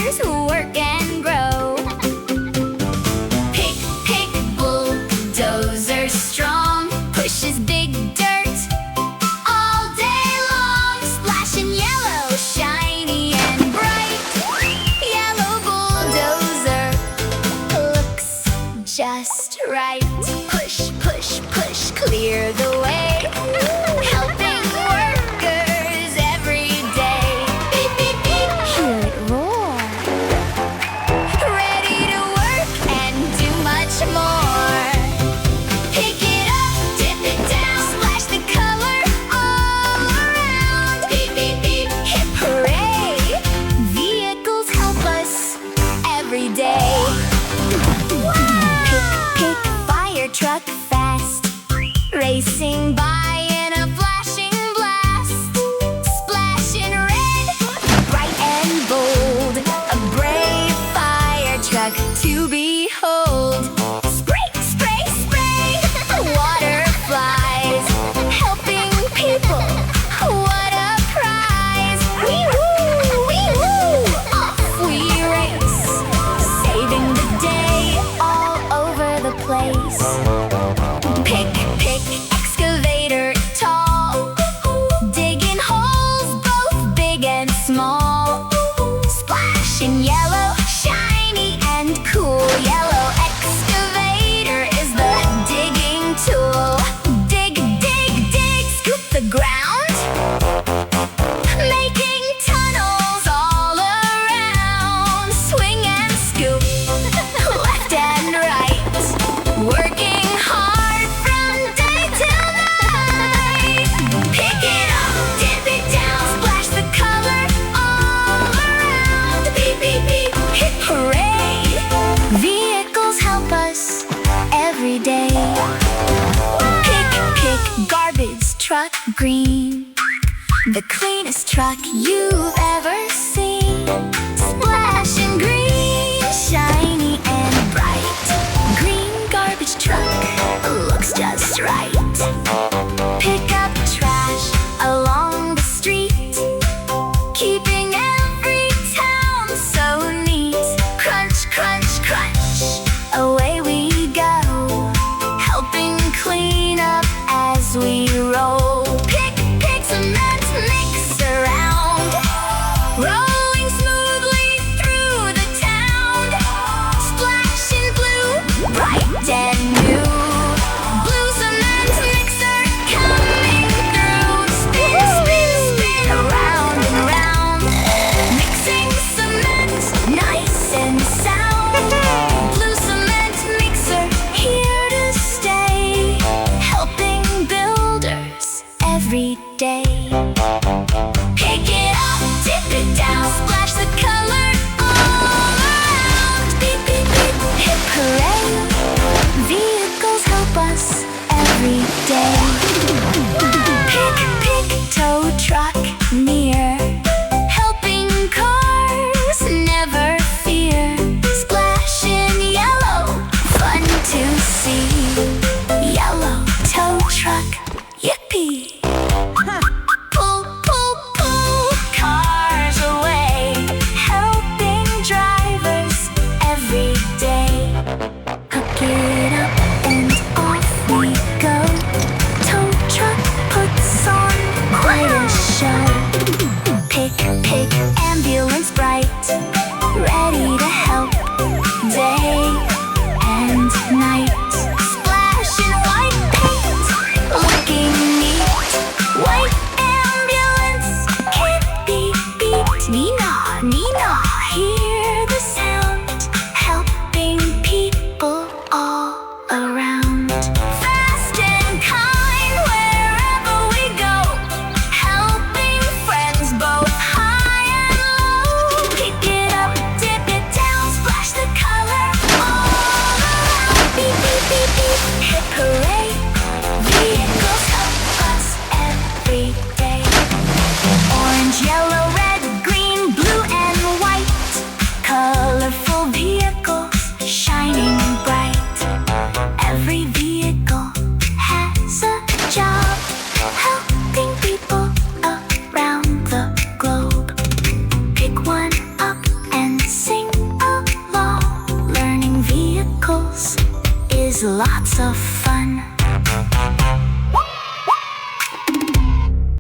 toddlers work and grow. Pick, pick, bulldozer strong, pushes big dirt all day long. Splashing yellow, shiny and bright. Yellow bulldozer looks just right. Push, push, push, clear the way, helping workers every day. Beep, beep, beep, hear it roar. Ready to work and do much more. Pick it up, dip it down, splash the color all around. Beep, beep, beep, hip hooray. Vehicles help us every day. Pick, pick, fire truck fast, racing by in a flashing blast. Splashing red, bright and bold, a brave fire truck to behold. Spray, spray, spray, water flies, helping people, what a prize. Wee-woo, wee-woo, off we race, saving the day all over the place. Pick, pick, excavator tall, digging holes both big and small. Splashing yellow, shiny and cool. Yellow excavator is the digging tool. Dig, dig, dig, scoop the ground, making tunnels all around. Swing and scoop, left and right, working hard from day till night. Pick it up, dip it down, splash the color all around. Beep, beep, beep, hip hooray. Vehicles help us every day. Pick, pick, garbage truck green, the cleanest truck you've ever seen. Splashing green, shiny and bright. Green garbage truck looks just right. Pick up trash along the street, keeping every town so neat. Crunch, crunch, crunch, away we go, helping clean up as we roll. Pick, pick, cement mix around, rolling smoothly through the town. Splashing blue, bright and new. Blue cement mixer coming through. Spin, spin, spin, around and round, mixing cement nice and sound.